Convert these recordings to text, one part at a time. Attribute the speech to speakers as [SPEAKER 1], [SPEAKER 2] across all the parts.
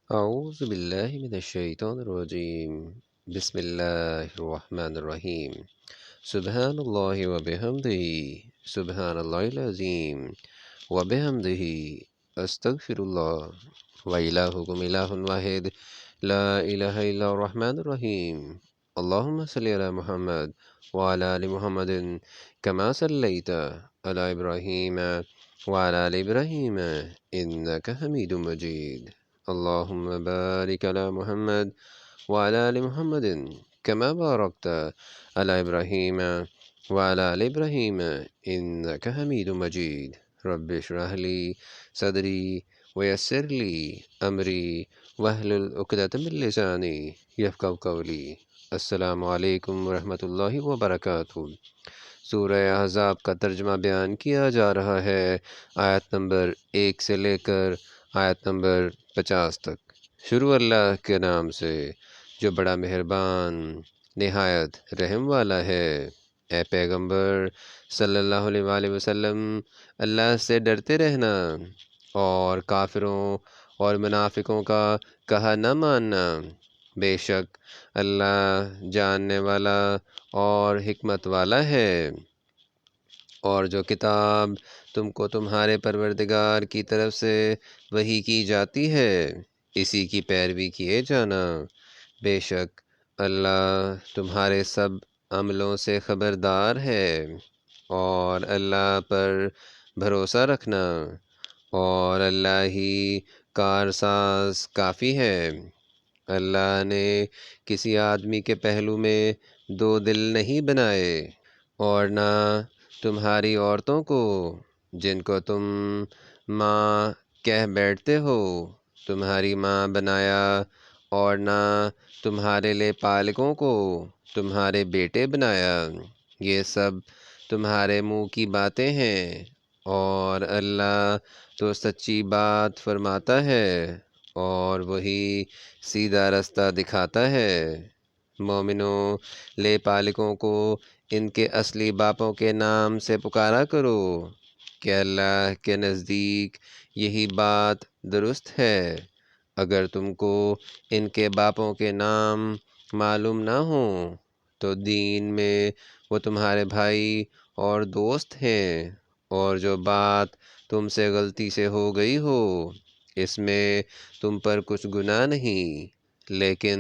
[SPEAKER 1] أعوذ بالله من الشيطان الرجيم. بسم الله الرحمن الرحيم. سبحان الله وبحمده. سبحان الله العظيم وبحمده. أستغفر الله. وإلهكم إله واحد لا إله إلا الرحمن الرحيم. اللهم صل على محمد وعلى آل محمد كما صليت على إبراهيم وعلى آل إبراهيم إنك حميد مجيد. اللهم بارك على محمد وعلى آل محمد كما باركت على إبراهيم وعلى آل إبراهيم إنك حميد مجيد. رب اشرح لي صدري ويسر لي أمري واحلل عقدة من لساني يفقهوا قولي. السلام علیکم ورحمۃ اللہ وبرکاتہ۔ سورہ احزاب کا ترجمہ بیان کیا جا رہا ہے، آیت نمبر 1 سے لے کر آیت نمبر 50 تک۔ شروع اللہ کے نام سے جو بڑا مہربان نہایت رحم والا ہے۔ اے پیغمبر صلی اللہ علیہ وآلہ وسلم، اللہ سے ڈرتے رہنا اور کافروں اور منافقوں کا کہا نہ ماننا۔ بے شک اللہ جاننے والا اور حکمت والا ہے۔ اور جو کتاب تم کو تمہارے پروردگار کی طرف سے وحی کی جاتی ہے، اسی کی پیروی کیے جانا۔ بے شک اللہ تمہارے سب عملوں سے خبردار ہے۔ اور اللہ پر بھروسہ رکھنا، اور اللہ ہی کارساز کافی ہے۔ اللہ نے کسی آدمی کے پہلو میں 2 دل نہیں بنائے، اور نہ تمہاری عورتوں کو جن کو تم ماں کہہ بیٹھتے ہو تمہاری ماں بنایا، اور نہ تمہارے لے پالکوں کو تمہارے بیٹے بنایا۔ یہ سب تمہارے منہ کی باتیں ہیں، اور اللہ تو سچی بات فرماتا ہے اور وہی سیدھا رستہ دکھاتا ہے۔ مومنوں، لے پالکوں کو ان کے اصلی باپوں کے نام سے پکارا کرو کہ اللہ کے نزدیک یہی بات درست ہے۔ اگر تم کو ان کے باپوں کے نام معلوم نہ ہوں تو دین میں وہ تمہارے بھائی اور دوست ہیں، اور جو بات تم سے غلطی سے ہو گئی ہو اس میں تم پر کچھ گناہ نہیں، لیکن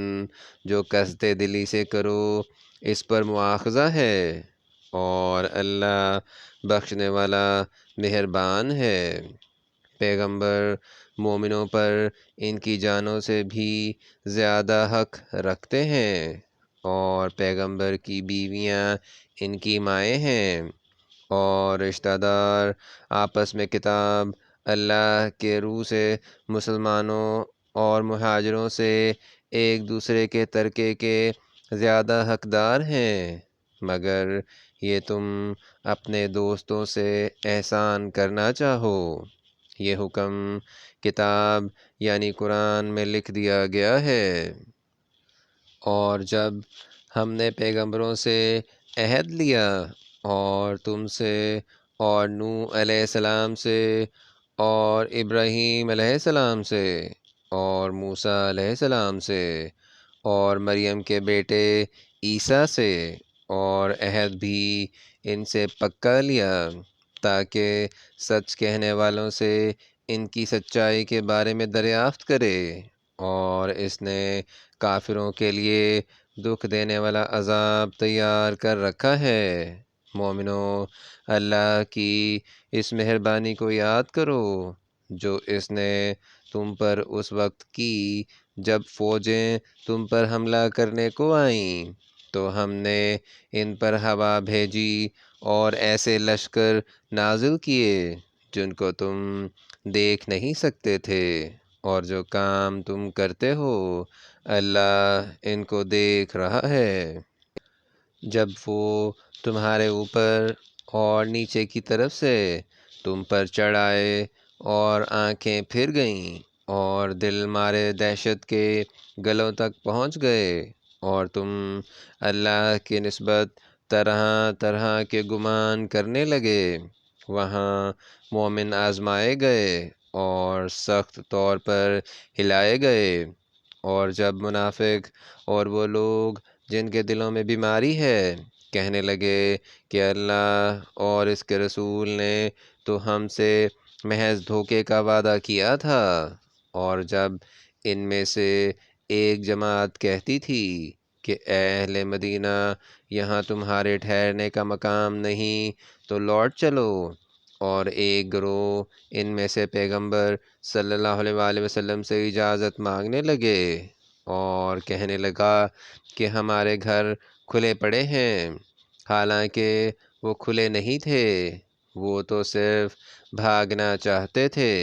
[SPEAKER 1] جو قصد دلی سے کرو اس پر مواخذہ ہے، اور اللہ بخشنے والا مہربان ہے۔ پیغمبر مومنوں پر ان کی جانوں سے بھی زیادہ حق رکھتے ہیں، اور پیغمبر کی بیویاں ان کی مائیں ہیں، اور رشتہ دار آپس میں کتاب اللہ کے روح سے مسلمانوں اور مہاجروں سے ایک دوسرے کے ترکے کے زیادہ حقدار ہیں، مگر یہ تم اپنے دوستوں سے احسان کرنا چاہو۔ یہ حکم کتاب یعنی قرآن میں لکھ دیا گیا ہے۔ اور جب ہم نے پیغمبروں سے عہد لیا، اور تم سے اور نوح علیہ السلام سے اور ابراہیم علیہ السلام سے اور موسیٰ علیہ السلام سے اور مریم کے بیٹے عیسیٰ سے اور عہد بھی ان سے پکا لیا، تاکہ سچ کہنے والوں سے ان کی سچائی کے بارے میں دریافت کرے، اور اس نے کافروں کے لیے دکھ دینے والا عذاب تیار کر رکھا ہے۔ مومنوں، اللہ کی اس مہربانی کو یاد کرو جو اس نے تم پر اس وقت کی جب فوجیں تم پر حملہ کرنے کو آئیں، تو ہم نے ان پر ہوا بھیجی اور ایسے لشکر نازل کیے جن کو تم دیکھ نہیں سکتے تھے، اور جو کام تم کرتے ہو اللہ ان کو دیکھ رہا ہے۔ جب وہ تمہارے اوپر اور نیچے کی طرف سے تم پر چڑھ آئے اور آنکھیں پھر گئیں اور دل مارے دہشت کے گلوں تک پہنچ گئے، اور تم اللہ کی نسبت طرح طرح کے گمان کرنے لگے، وہاں مومن آزمائے گئے اور سخت طور پر ہلائے گئے۔ اور جب منافق اور وہ لوگ جن کے دلوں میں بیماری ہے کہنے لگے کہ اللہ اور اس کے رسول نے تو ہم سے محض دھوکے کا وعدہ کیا تھا، اور جب ان میں سے ایک جماعت کہتی تھی کہ اے اہل مدینہ، یہاں تمہارے ٹھہرنے کا مقام نہیں تو لوٹ چلو، اور ایک گروہ ان میں سے پیغمبر صلی اللہ علیہ وآلہ وسلم سے اجازت مانگنے لگے اور کہنے لگا کہ ہمارے گھر کھلے پڑے ہیں، حالانکہ وہ کھلے نہیں تھے، وہ تو صرف بھاگنا چاہتے تھے،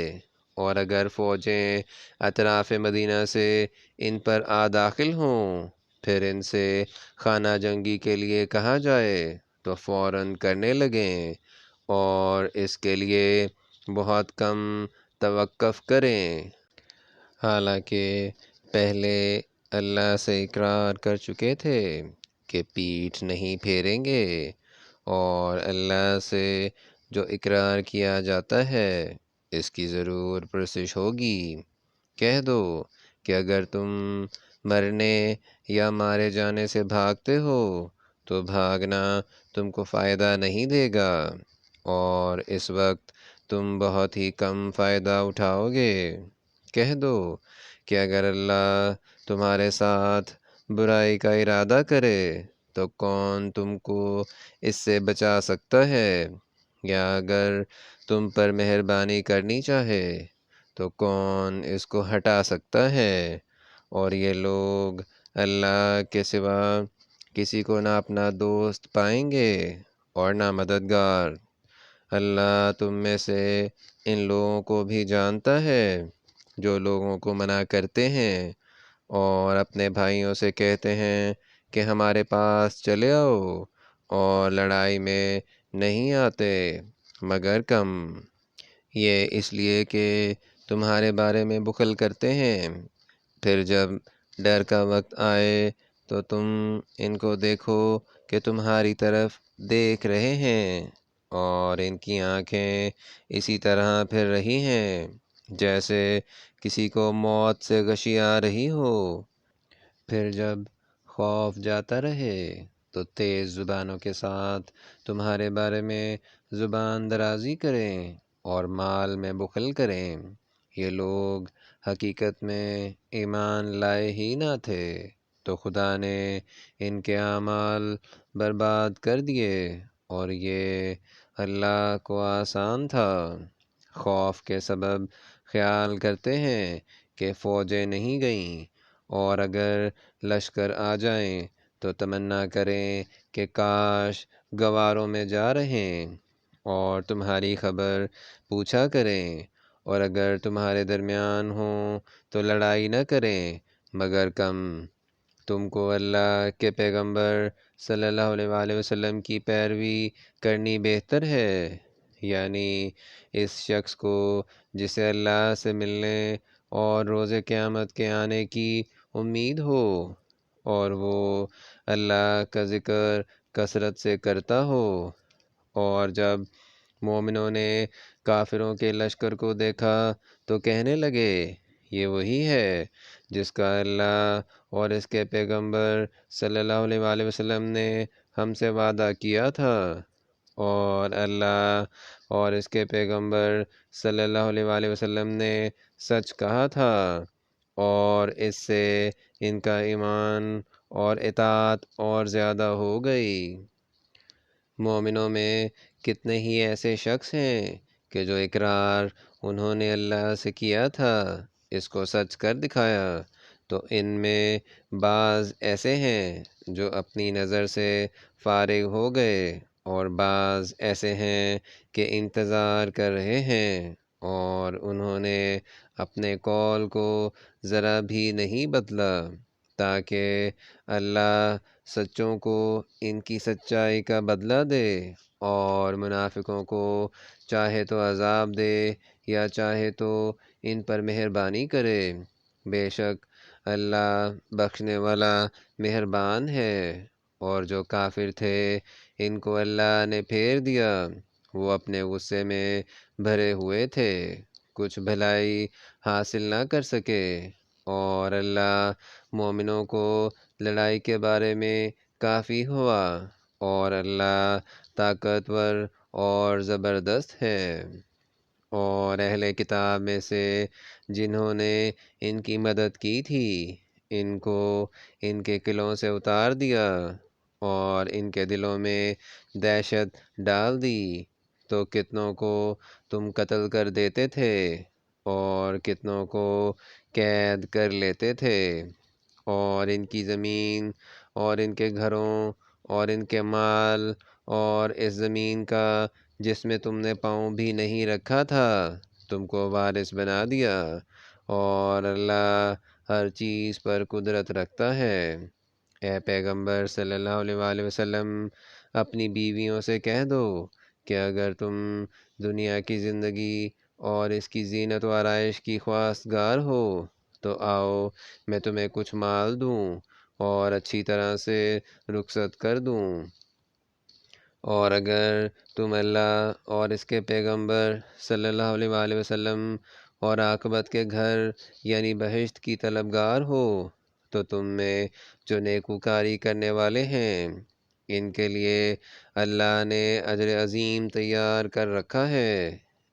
[SPEAKER 1] اور اگر فوجیں اطراف مدینہ سے ان پر داخل ہوں پھر ان سے خانہ جنگی کے لیے کہا جائے تو فوراً کرنے لگیں، اور اس کے لیے بہت کم توقف کریں، حالانکہ پہلے اللہ سے اقرار کر چکے تھے کہ پیٹھ نہیں پھیریں گے، اور اللہ سے جو اقرار کیا جاتا ہے اس کی ضرور پرسش ہوگی۔ کہہ دو کہ اگر تم مرنے یا مارے جانے سے بھاگتے ہو تو بھاگنا تم کو فائدہ نہیں دے گا، اور اس وقت تم بہت ہی کم فائدہ اٹھاؤ گے۔ کہہ دو کہ اگر اللہ تمہارے ساتھ برائی کا ارادہ کرے تو کون تم کو اس سے بچا سکتا ہے، یا اگر تم پر مہربانی کرنی چاہے تو کون اس کو ہٹا سکتا ہے، اور یہ لوگ اللہ کے سوا کسی کو نہ اپنا دوست پائیں گے اور نہ مددگار۔ اللہ تم میں سے ان لوگوں کو بھی جانتا ہے جو لوگوں کو منع کرتے ہیں اور اپنے بھائیوں سے کہتے ہیں کہ ہمارے پاس چلے آؤ، اور لڑائی میں نہیں آتے مگر کم، یہ اس لیے کہ تمہارے بارے میں بخل کرتے ہیں۔ پھر جب ڈر کا وقت آئے تو تم ان کو دیکھو کہ تمہاری طرف دیکھ رہے ہیں، اور ان کی آنکھیں اسی طرح پھر رہی ہیں جیسے کسی کو موت سے غشی آ رہی ہو۔ پھر جب خوف جاتا رہے تو تیز زبانوں کے ساتھ تمہارے بارے میں زبان درازی کریں اور مال میں بخل کریں۔ یہ لوگ حقیقت میں ایمان لائے ہی نہ تھے تو خدا نے ان کے اعمال برباد کر دیے، اور یہ اللہ کو آسان تھا۔ خوف کے سبب خیال کرتے ہیں کہ فوجیں نہیں گئیں، اور اگر لشکر آ جائیں تو تمنا کریں کہ کاش گواروں میں جا رہیں، اور تمہاری خبر پوچھا کریں، اور اگر تمہارے درمیان ہوں تو لڑائی نہ کریں مگر کم۔ تم کو اللہ کے پیغمبر صلی اللہ علیہ وآلہ وسلم کی پیروی کرنی بہتر ہے، یعنی اس شخص کو جسے اللہ سے ملنے اور روز قیامت کے آنے کی امید ہو، اور وہ اللہ کا ذکر کثرت سے کرتا ہو۔ اور جب مومنوں نے کافروں کے لشکر کو دیکھا تو کہنے لگے یہ وہی ہے جس کا اللہ اور اس کے پیغمبر صلی اللہ علیہ وآلہ وسلم نے ہم سے وعدہ کیا تھا، اور اللہ اور اس کے پیغمبر صلی اللہ علیہ وآلہ وسلم نے سچ کہا تھا، اور اس سے ان کا ایمان اور اطاعت اور زیادہ ہو گئی۔ مومنوں میں کتنے ہی ایسے شخص ہیں کہ جو اقرار انہوں نے اللہ سے کیا تھا اس کو سچ کر دکھایا، تو ان میں بعض ایسے ہیں جو اپنی نظر سے فارغ ہو گئے، اور بعض ایسے ہیں کہ انتظار کر رہے ہیں، اور انہوں نے اپنے قول کو ذرا بھی نہیں بدلا تاکہ اللہ سچوں کو ان کی سچائی کا بدلہ دے، اور منافقوں کو چاہے تو عذاب دے یا چاہے تو ان پر مہربانی کرے۔ بے شک اللہ بخشنے والا مہربان ہے۔ اور جو کافر تھے ان کو اللہ نے پھیر دیا، وہ اپنے غصے میں بھرے ہوئے تھے۔ کچھ بھلائی حاصل نہ کر سکے، اور اللہ مومنوں کو لڑائی کے بارے میں کافی ہوا، اور اللہ طاقتور اور زبردست ہے۔ اور اہل کتاب میں سے جنہوں نے ان کی مدد کی تھی، ان کو ان کے قلعوں سے اتار دیا اور ان کے دلوں میں دہشت ڈال دی، تو کتنوں کو تم قتل کر دیتے تھے اور کتنوں کو قید کر لیتے تھے، اور ان کی زمین اور ان کے گھروں اور ان کے مال اور اس زمین کا جس میں تم نے پاؤں بھی نہیں رکھا تھا تم کو وارث بنا دیا، اور اللہ ہر چیز پر قدرت رکھتا ہے۔ اے پیغمبر صلی اللہ علیہ وآلہ وسلم، اپنی بیویوں سے کہہ دو کہ اگر تم دنیا کی زندگی اور اس کی زینت و آرائش کی خواستگار ہو تو آؤ میں تمہیں کچھ مال دوں اور اچھی طرح سے رخصت کر دوں، اور اگر تم اللہ اور اس کے پیغمبر صلی اللہ علیہ وآلہ وسلم اور عاقبت کے گھر یعنی بہشت کی طلبگار ہو تو تم میں جو نیکوکاری کرنے والے ہیں ان کے لیے اللہ نے اجر عظیم تیار کر رکھا ہے۔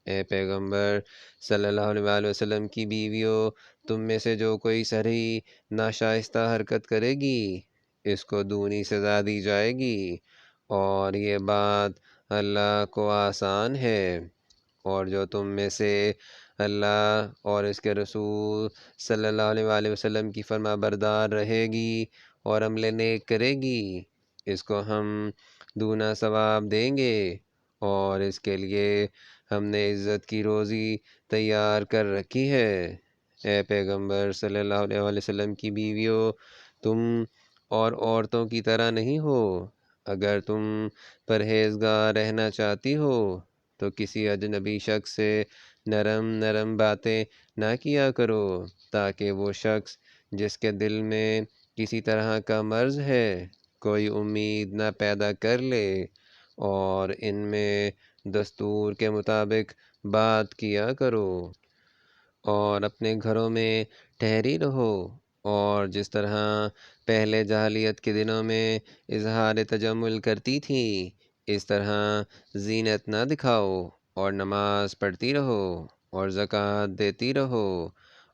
[SPEAKER 1] اے پیغمبر صلی اللہ علیہ وآلہ وسلم کی بیویوں، تم میں سے جو کوئی صریح ناشائستہ حرکت کرے گی اس کو دگنی سزا دی جائے گی، اور یہ بات اللہ کو آسان ہے۔ اور جو تم میں سے اللہ اور اس کے رسول صلی اللہ علیہ وآلہ وسلم کی فرما بردار رہے گی اور عمل نیک کرے گی، اس کو ہم دونا ثواب دیں گے، اور اس کے لیے ہم نے عزت کی روزی تیار کر رکھی ہے۔ اے پیغمبر صلی اللہ علیہ وآلہ وسلم کی بیویوں، تم اور عورتوں کی طرح نہیں ہو۔ اگر تم پرہیزگار رہنا چاہتی ہو تو کسی اجنبی شخص سے نرم نرم باتیں نہ کیا کرو، تاکہ وہ شخص جس کے دل میں کسی طرح کا مرض ہے کوئی امید نہ پیدا کر لے، اور ان میں دستور کے مطابق بات کیا کرو، اور اپنے گھروں میں ٹھہری رہو، اور جس طرح پہلے جاہلیت کے دنوں میں اظہار تجمل کرتی تھی اس طرح زینت نہ دکھاؤ، اور نماز پڑھتی رہو اور زکوٰۃ دیتی رہو،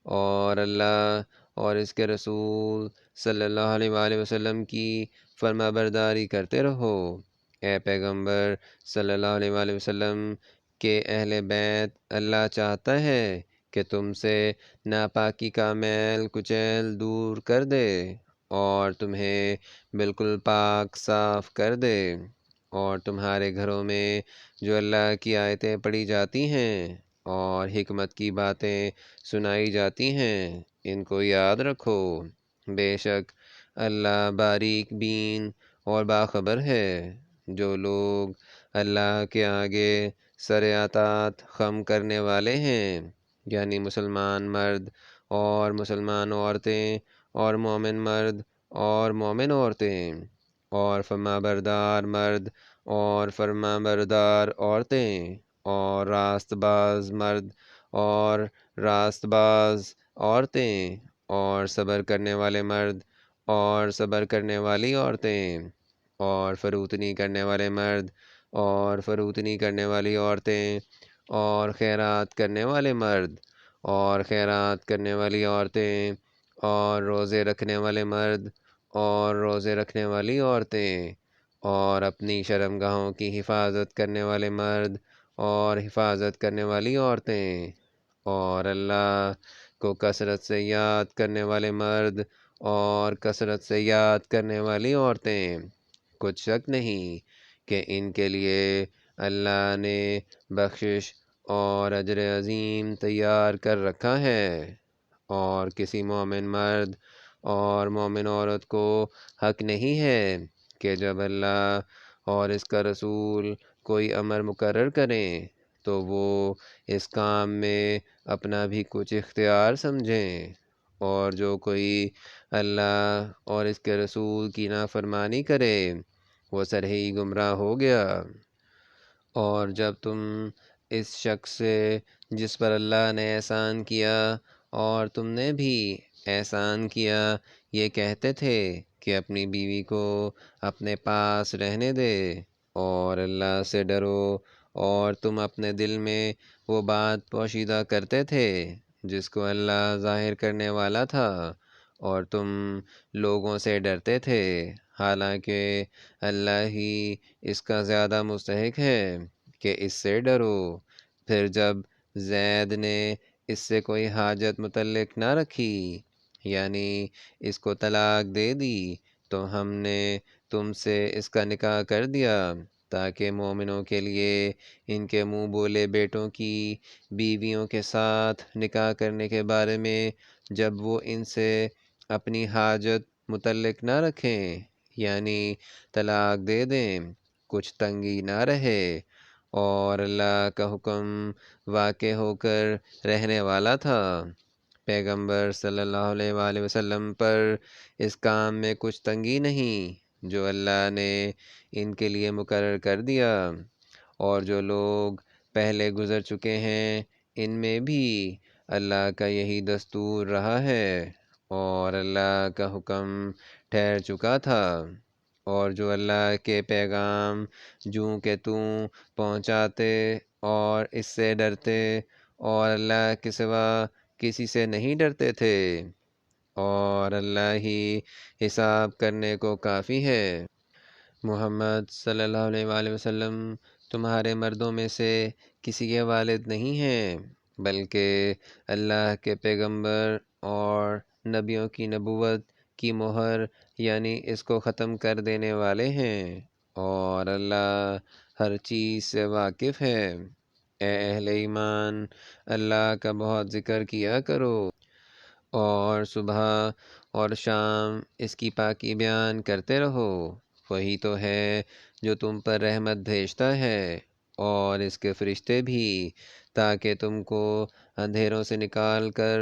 [SPEAKER 1] اور اللہ اور اس کے رسول صلی اللہ علیہ وآلہ وسلم کی فرما برداری کرتے رہو۔ اے پیغمبر صلی اللہ علیہ وآلہ وسلم کے اہل بیت، اللہ چاہتا ہے کہ تم سے ناپاکی کا میل کچیل دور کر دے اور تمہیں بالکل پاک صاف کر دے، اور تمہارے گھروں میں جو اللہ کی آیتیں پڑھی جاتی ہیں اور حکمت کی باتیں سنائی جاتی ہیں ان کو یاد رکھو، بے شک اللہ باریک بین اور باخبر ہے۔ جو لوگ اللہ کے آگے سر اطاعت خم کرنے والے ہیں یعنی مسلمان مرد اور مسلمان عورتیں اور مومن مرد اور مومن عورتیں اور فرما بردار مرد اور فرما بردار عورتیں اور راست باز مرد اور راست باز عورتیں اور صبر کرنے والے مرد اور صبر کرنے والی عورتیں اور فروتنی کرنے والے مرد اور فروتنی کرنے والی عورتیں اور خیرات کرنے والے مرد اور خیرات کرنے والی عورتیں اور روزے رکھنے والے مرد اور روزے رکھنے والی عورتیں اور اپنی شرمگاہوں کی حفاظت کرنے والے مرد اور حفاظت کرنے والی عورتیں اور اللہ کو کثرت سے یاد کرنے والے مرد اور کثرت سے یاد کرنے والی عورتیں، کچھ شک نہیں کہ ان کے لیے اللہ نے بخشش اور اجر عظیم تیار کر رکھا ہے۔ اور کسی مومن مرد اور مومن عورت کو حق نہیں ہے کہ جب اللہ اور اس کا رسول کوئی امر مقرر کریں تو وہ اس کام میں اپنا بھی کچھ اختیار سمجھیں، اور جو کوئی اللہ اور اس کے رسول کی نافرمانی کرے وہ سرہی گمراہ ہو گیا۔ اور جب تم اس شخص سے جس پر اللہ نے احسان کیا اور تم نے بھی احسان کیا، یہ کہتے تھے کہ اپنی بیوی کو اپنے پاس رہنے دے اور اللہ سے ڈرو، اور تم اپنے دل میں وہ بات پوشیدہ کرتے تھے جس کو اللہ ظاہر کرنے والا تھا، اور تم لوگوں سے ڈرتے تھے، حالانکہ اللہ ہی اس کا زیادہ مستحق ہے کہ اس سے ڈرو۔ پھر جب زید نے اس سے کوئی حاجت متعلق نہ رکھی، یعنی اس کو طلاق دے دی، تو ہم نے تم سے اس کا نکاح کر دیا تاکہ مومنوں کے لیے ان کے منہ بولے بیٹوں کی بیویوں کے ساتھ نکاح کرنے کے بارے میں جب وہ ان سے اپنی حاجت متعلق نہ رکھیں، یعنی طلاق دے دیں، کچھ تنگی نہ رہے، اور اللہ کا حکم واقع ہو کر رہنے والا تھا۔ پیغمبر صلی اللہ علیہ وآلہ وسلم پر اس کام میں کچھ تنگی نہیں جو اللہ نے ان کے لیے مقرر کر دیا، اور جو لوگ پہلے گزر چکے ہیں ان میں بھی اللہ کا یہی دستور رہا ہے، اور اللہ کا حکم ٹھہر چکا تھا، اور جو اللہ کے پیغام جوں کہ توں پہنچاتے اور اس سے ڈرتے اور اللہ کے سوا کسی سے نہیں ڈرتے تھے، اور اللہ ہی حساب کرنے کو کافی ہے۔ محمد صلی اللہ علیہ وآلہ وسلم تمہارے مردوں میں سے کسی کے والد نہیں ہیں، بلکہ اللہ کے پیغمبر اور نبیوں کی نبوت کی مہر یعنی اس کو ختم کر دینے والے ہیں، اور اللہ ہر چیز سے واقف ہے۔ اے اہل ایمان، اللہ کا بہت ذکر کیا کرو، اور صبح اور شام اس کی پاکی بیان کرتے رہو، وہی تو ہے جو تم پر رحمت بھیجتا ہے، اور اس کے فرشتے بھی، تاکہ تم کو اندھیروں سے نکال کر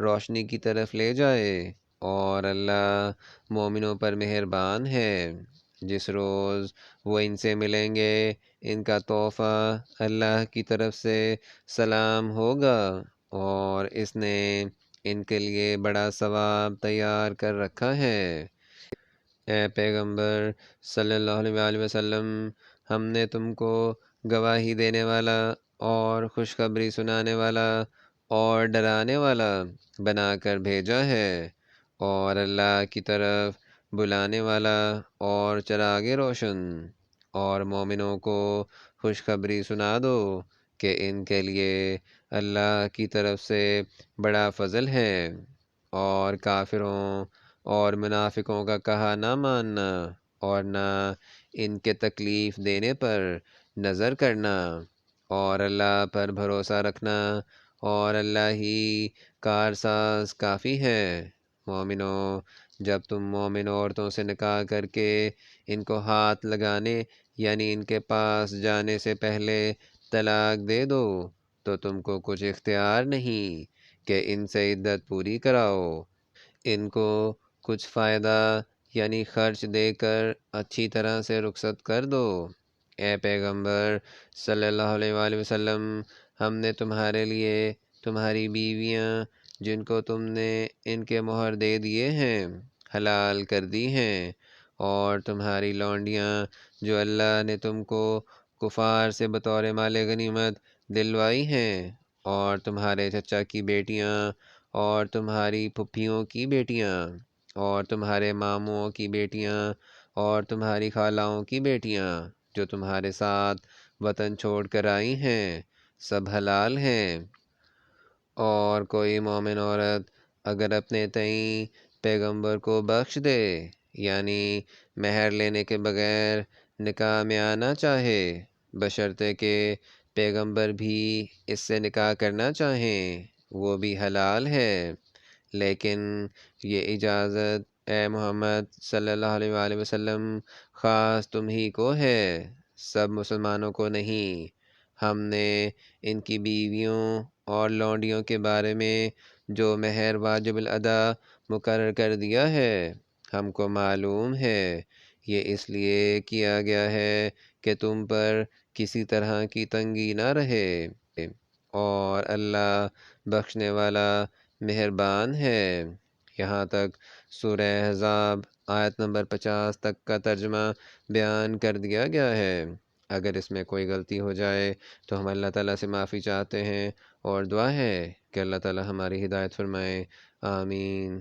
[SPEAKER 1] روشنی کی طرف لے جائے، اور اللہ مومنوں پر مہربان ہے۔ جس روز وہ ان سے ملیں گے ان کا تحفہ اللہ کی طرف سے سلام ہوگا، اور اس نے ان کے لیے بڑا ثواب تیار کر رکھا ہے۔ اے پیغمبر صلی اللہ علیہ وآلہ وسلم، ہم نے تم کو گواہی دینے والا اور خوشخبری سنانے والا اور ڈرانے والا بنا کر بھیجا ہے، اور اللہ کی طرف بلانے والا اور چراغ روشن، اور مومنوں کو خوشخبری سنا دو کہ ان کے لیے اللہ کی طرف سے بڑا فضل ہے، اور کافروں اور منافقوں کا کہا نہ ماننا، اور نہ ان کے تکلیف دینے پر نظر کرنا، اور اللہ پر بھروسہ رکھنا، اور اللہ ہی کارساز کافی ہے۔ مومنوں، جب تم مومن عورتوں سے نکاح کر کے ان کو ہاتھ لگانے یعنی ان کے پاس جانے سے پہلے طلاق دے دو تو تم کو کچھ اختیار نہیں کہ ان سے عدت پوری کراؤ، ان کو کچھ فائدہ یعنی خرچ دے کر اچھی طرح سے رخصت کر دو۔ اے پیغمبر صلی اللہ علیہ وآلہ وسلم، ہم نے تمہارے لیے تمہاری بیویاں جن کو تم نے ان کے مہر دے دیے ہیں حلال کر دی ہیں، اور تمہاری لونڈیاں جو اللہ نے تم کو کفار سے بطور مال غنیمت دلوائی ہیں، اور تمہارے چچا کی بیٹیاں، اور تمہاری پھپھیوں کی بیٹیاں، اور تمہارے ماموں کی بیٹیاں، اور تمہاری خالاؤں کی بیٹیاں جو تمہارے ساتھ وطن چھوڑ کر آئی ہیں، سب حلال ہیں۔ اور کوئی مومن عورت اگر اپنے تئیں پیغمبر کو بخش دے یعنی مہر لینے کے بغیر نکاح میں آنا چاہے، بشرطے کہ پیغمبر بھی اس سے نکاح کرنا چاہیں، وہ بھی حلال ہے، لیکن یہ اجازت اے محمد صلی اللہ علیہ وآلہ وسلم خاص تم ہی کو ہے، سب مسلمانوں کو نہیں۔ ہم نے ان کی بیویوں اور لونڈیوں کے بارے میں جو مہر واجب الادا مقرر کر دیا ہے ہم کو معلوم ہے، یہ اس لیے کیا گیا ہے کہ تم پر کسی طرح کی تنگی نہ رہے، اور اللہ بخشنے والا مہربان ہے۔ یہاں تک سورہ احزاب آیت نمبر 50 تک کا ترجمہ بیان کر دیا گیا ہے۔ اگر اس میں کوئی غلطی ہو جائے تو ہم اللہ تعالیٰ سے معافی چاہتے ہیں، اور دعا ہے کہ اللہ تعالیٰ ہماری ہدایت فرمائے۔ آمین۔